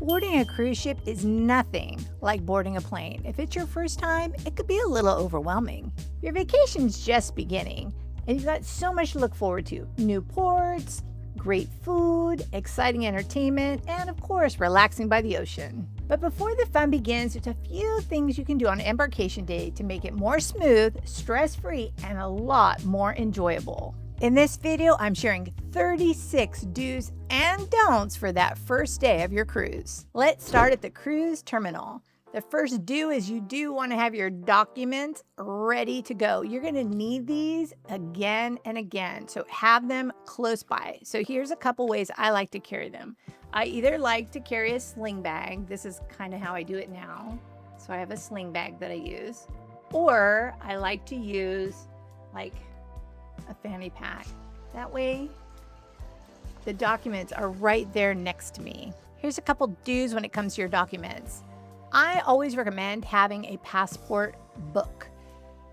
Boarding a cruise ship is nothing like boarding a plane. If it's your first time, it could be a little overwhelming. Your vacation's just beginning, and you've got so much to look forward to. New ports, great food, exciting entertainment, and of course, relaxing by the ocean. But before the fun begins, there's a few things you can do on Embarkation Day to make it more smooth, stress-free, and a lot more enjoyable. In this video, I'm sharing 36 do's and don'ts for that first day of your cruise. Let's start at the cruise terminal. The first do is you do want to have your documents ready to go. You're going to need these again and again, so have them close by. So here's a couple ways I like to carry them. I either like to carry a sling bag. This is kind of how I do it now. So I have a sling bag that I use. Or I like to use like a fanny pack. That way, the documents are right there next to me. Here's a couple do's when it comes to your documents. I always recommend having a passport book.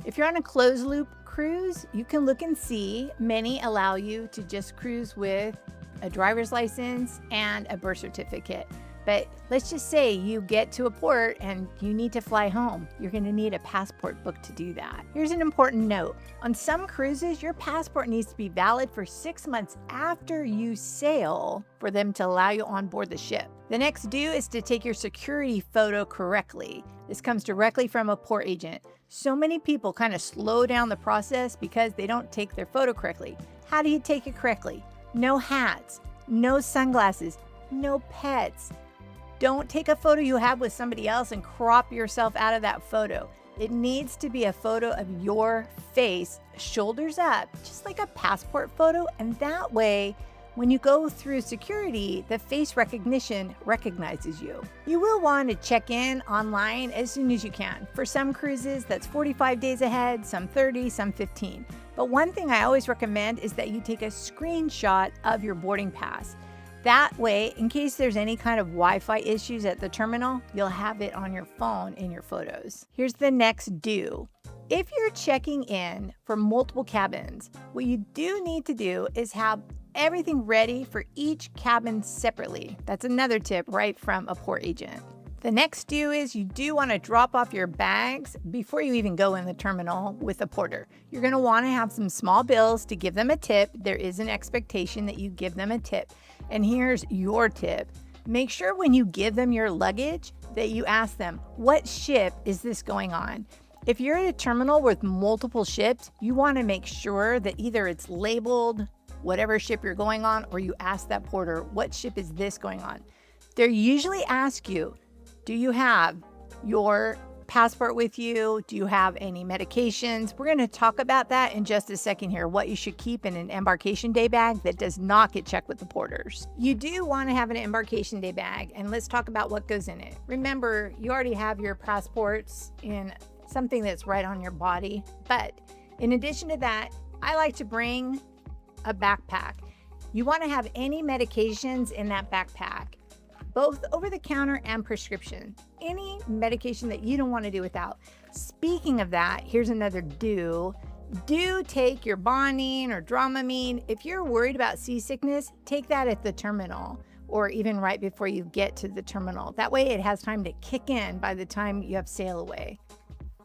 If you're on a closed loop cruise, you can look and see. Many allow you to just cruise with a driver's license and a birth certificate. But let's just say you get to a port and you need to fly home. You're going to need a passport book to do that. Here's an important note. On some cruises, your passport needs to be valid for 6 months after you sail for them to allow you on board the ship. The next do is to take your security photo correctly. This comes directly from a port agent. So many people kind of slow down the process because they don't take their photo correctly. How do you take it correctly? No hats, no sunglasses, no pets. Don't take a photo you have with somebody else and crop yourself out of that photo. It needs to be a photo of your face, shoulders up, just like a passport photo. And that way, when you go through security, the face recognition recognizes you. You will want to check in online as soon as you can. For some cruises, that's 45 days ahead, some 30, some 15. But one thing I always recommend is that you take a screenshot of your boarding pass. That way, in case there's any kind of Wi-Fi issues at the terminal, you'll have it on your phone in your photos. Here's the next do. If you're checking in for multiple cabins, what you do need to do is have everything ready for each cabin separately. That's another tip right from a port agent. The next do is you do want to drop off your bags before you even go in the terminal with a porter. You're going to want to have some small bills to give them a tip. There is an expectation that you give them a tip. And here's your tip. Make sure when you give them your luggage that you ask them, what ship is this going on? If you're at a terminal with multiple ships, you want to make sure that either it's labeled, whatever ship you're going on, or you ask that porter, what ship is this going on? They usually ask you, do you have your passport with you? Do you have any medications? We're going to talk about that in just a second here, what you should keep in an Embarkation Day bag that does not get checked with the porters. You do want to have an Embarkation Day bag, and let's talk about what goes in it. Remember, you already have your passports in something that's right on your body, but in addition to that, I like to bring a backpack. You want to have any medications in that backpack, both over-the-counter and prescription. Any medication that you don't want to do without. Speaking of that, here's another do. Do take your Bonine or Dramamine. If you're worried about seasickness, take that at the terminal or even right before you get to the terminal. That way it has time to kick in by the time you have sail away.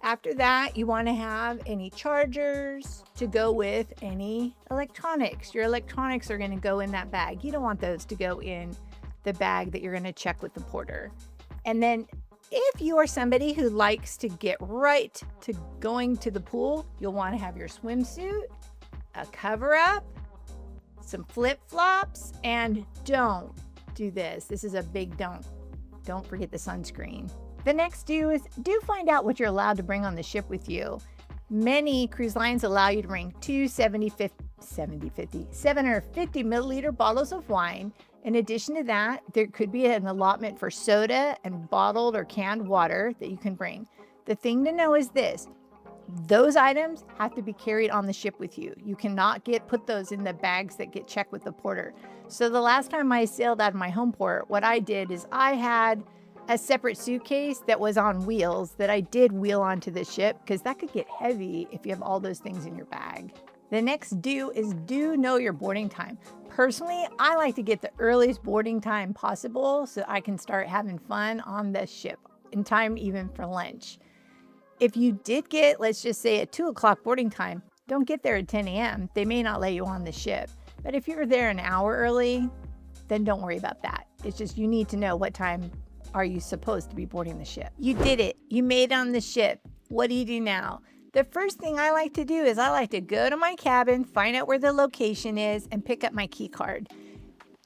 After that, you want to have any chargers to go with any electronics. Your electronics are going to go in that bag. You don't want those to go in the bag that you're going to check with the porter. And then if you are somebody who likes to get right to going to the pool, you'll want to have your swimsuit, a cover up, some flip-flops, and don't do this. This is a big don't. Don't forget the sunscreen. The next do is do find out what you're allowed to bring on the ship with you. Many cruise lines allow you to bring two 750 milliliter bottles of wine. In addition to that, there could be an allotment for soda and bottled or canned water that you can bring. The thing to know is this: those items have to be carried on the ship with you. You cannot put those in the bags that get checked with the porter. So the last time I sailed out of my home port, what I did is I had a separate suitcase that was on wheels that I did wheel onto the ship because that could get heavy if you have all those things in your bag. The next do is do know your boarding time. Personally, I like to get the earliest boarding time possible so I can start having fun on the ship in time even for lunch. If you did get, let's just say, a 2 o'clock boarding time, don't get there at 10 a.m. They may not let you on the ship. But if you're there an hour early, then don't worry about that. It's just you need to know what time are you supposed to be boarding the ship. You did it. You made it on the ship. What do you do now? The first thing I like to do is I like to go to my cabin, find out where the location is, and pick up my key card.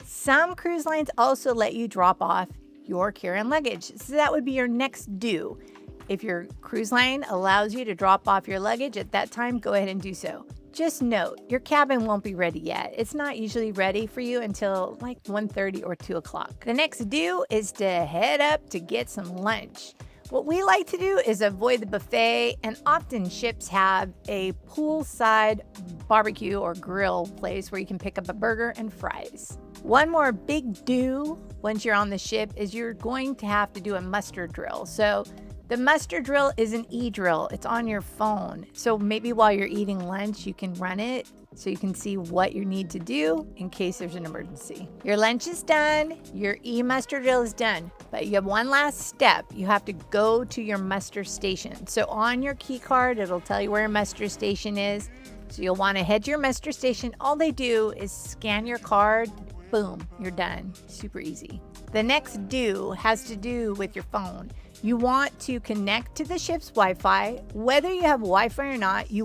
Some cruise lines also let you drop off your carry-on luggage. So that would be your next do. If your cruise line allows you to drop off your luggage at that time, go ahead and do so. Just note, your cabin won't be ready yet. It's not usually ready for you until like 1:30 or 2 o'clock. The next do is to head up to get some lunch. What we like to do is avoid the buffet, and often ships have a poolside barbecue or grill place where you can pick up a burger and fries. One more big do once you're on the ship is you're going to have to do a muster drill. So the muster drill is an e-drill. It's on your phone. So maybe while you're eating lunch, you can run it so you can see what you need to do in case there's an emergency. Your lunch is done. Your e-muster drill is done. But you have one last step. You have to go to your muster station. So on your key card, it'll tell you where your muster station is. So you'll want to head to your muster station. All they do is scan your card. Boom, you're done. Super easy. The next do has to do with your phone. You want to connect to the ship's Wi-Fi. Whether you have Wi-Fi or not, you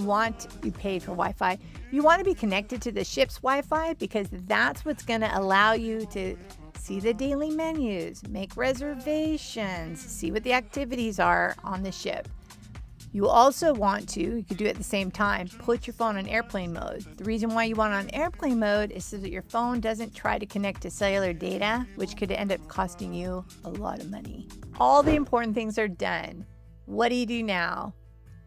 pay for Wi-Fi. You want to be connected to the ship's Wi-Fi because that's what's going to allow you to see the daily menus, make reservations, see what the activities are on the ship. You also want to, you could do it at the same time, put your phone on airplane mode. The reason why you want it on airplane mode is so that your phone doesn't try to connect to cellular data, which could end up costing you a lot of money. All the important things are done. What do you do now?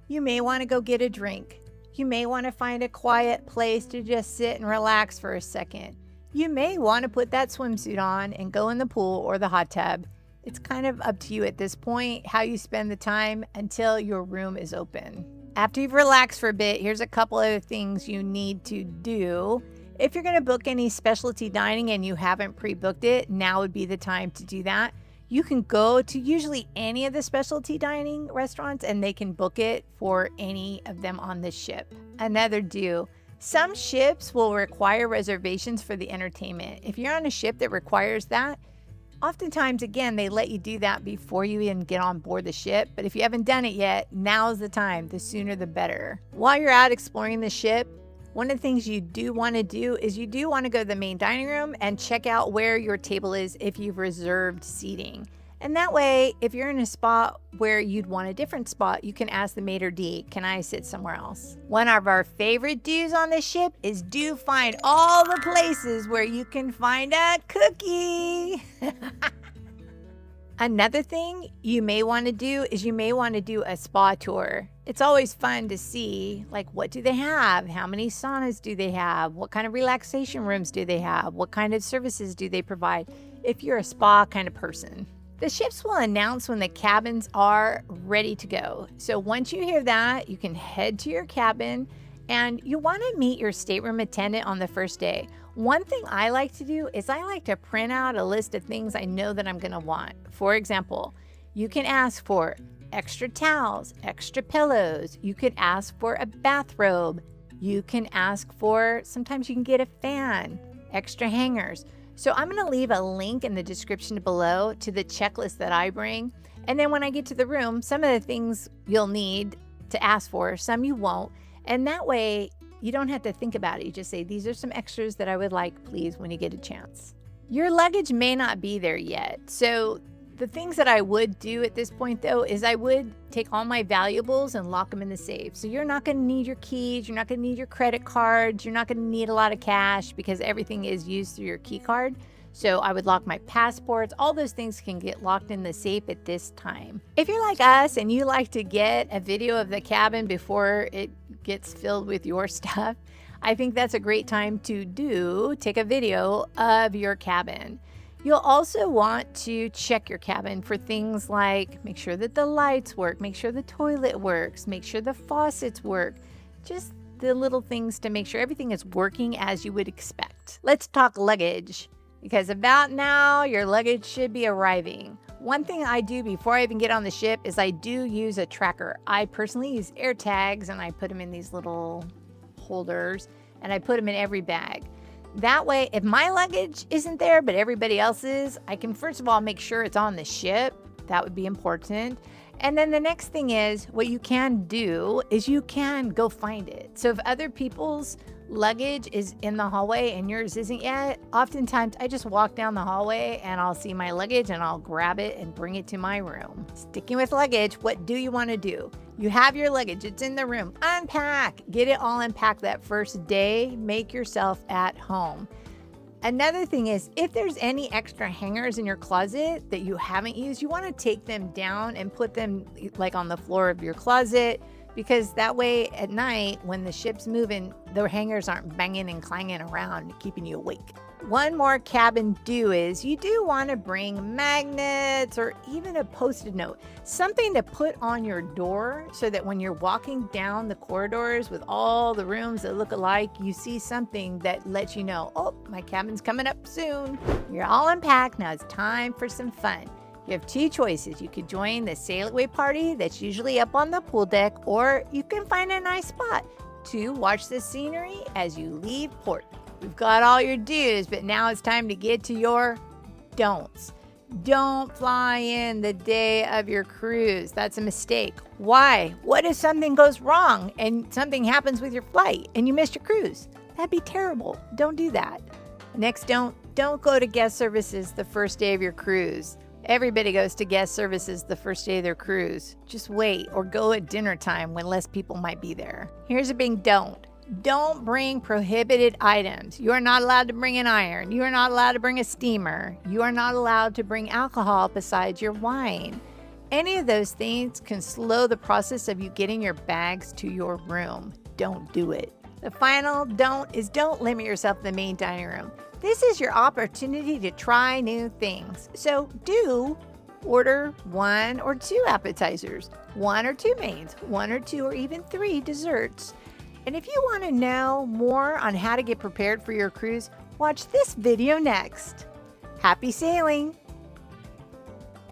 You may want to go get a drink. You may want to find a quiet place to just sit and relax for a second. You may want to put that swimsuit on and go in the pool or the hot tub. It's kind of up to you at this point how you spend the time until your room is open. After you've relaxed for a bit, here's a couple other things you need to do. If you're going to book any specialty dining and you haven't pre-booked it, now would be the time to do that. You can go to usually any of the specialty dining restaurants and they can book it for any of them on the ship. Another do. Some ships will require reservations for the entertainment. If you're on a ship that requires that, oftentimes, again, they let you do that before you even get on board the ship. But if you haven't done it yet, now's the time. The sooner the better. While you're out exploring the ship, one of the things you do want to do is you do want to go to the main dining room and check out where your table is if you've reserved seating. And that way, if you're in a spot where you'd want a different spot, you can ask the maitre d', can I sit somewhere else? One of our favorite do's on the ship is do find all the places where you can find a cookie. Another thing you may want to do is you may want to do a spa tour. It's always fun to see, like, what do they have? How many saunas do they have? What kind of relaxation rooms do they have? What kind of services do they provide if you're a spa kind of person? The ships will announce when the cabins are ready to go. So once you hear that, you can head to your cabin and you want to meet your stateroom attendant on the first day. One thing I like to do is I like to print out a list of things I know that I'm going to want. For example, you can ask for extra towels, extra pillows. You could ask for a bathrobe. You can ask for, sometimes you can get a fan, extra hangers. So I'm going to leave a link in the description below to the checklist that I bring. And then when I get to the room, some of the things you'll need to ask for, some you won't. And that way you don't have to think about it. You just say, these are some extras that I would like, please, when you get a chance. Your luggage may not be there yet. So the things that I would do at this point, though, is I would take all my valuables and lock them in the safe. So you're not going to need your keys. You're not going to need your credit cards. You're not going to need a lot of cash because everything is used through your key card. So I would lock my passports. All those things can get locked in the safe at this time. If you're like us and you like to get a video of the cabin before it gets filled with your stuff, I think that's a great time to take a video of your cabin. You'll also want to check your cabin for things like make sure that the lights work, make sure the toilet works, make sure the faucets work. Just the little things to make sure everything is working as you would expect. Let's talk luggage, because about now your luggage should be arriving. One thing I do before I even get on the ship is I do use a tracker. I personally use air tags, and I put them in these little holders, and I put them in every bag. That way, if my luggage isn't there, but everybody else's, I can first of all make sure it's on the ship. That would be important. And then the next thing is, what you can do is you can go find it. So if other people's luggage is in the hallway and yours isn't yet, oftentimes I just walk down the hallway and I'll see my luggage and I'll grab it and bring it to my room. Sticking with luggage, what do you want to do? You have your luggage, it's in the room. Unpack, get it all unpacked that first day. Make yourself at home. Another thing is, if there's any extra hangers in your closet that you haven't used, you want to take them down and put them like on the floor of your closet, because that way at night when the ship's moving, the hangers aren't banging and clanging around, keeping you awake. One more cabin do is you do want to bring magnets or even a Post-it note, something to put on your door so that when you're walking down the corridors with all the rooms that look alike, you see something that lets you know, oh, my cabin's coming up soon. You're all unpacked. Now it's time for some fun. You have two choices. You could join the sail away party that's usually up on the pool deck, or you can find a nice spot to watch the scenery as you leave port. We've got all your do's, but now it's time to get to your don'ts. Don't fly in the day of your cruise. That's a mistake. Why? What if something goes wrong and something happens with your flight and you miss your cruise? That'd be terrible. Don't do that. Next, don't go to guest services the first day of your cruise. Everybody goes to guest services the first day of their cruise. Just wait, or go at dinner time when less people might be there. Here's a big don't. Don't bring prohibited items. You are not allowed to bring an iron. You are not allowed to bring a steamer. You are not allowed to bring alcohol besides your wine. Any of those things can slow the process of you getting your bags to your room. Don't do it. The final don't is don't limit yourself to the main dining room. This is your opportunity to try new things. So do order 1 or 2 appetizers, 1 or 2 mains, 1 or 2 or even 3 desserts. And if you want to know more on how to get prepared for your cruise, watch this video next. Happy sailing!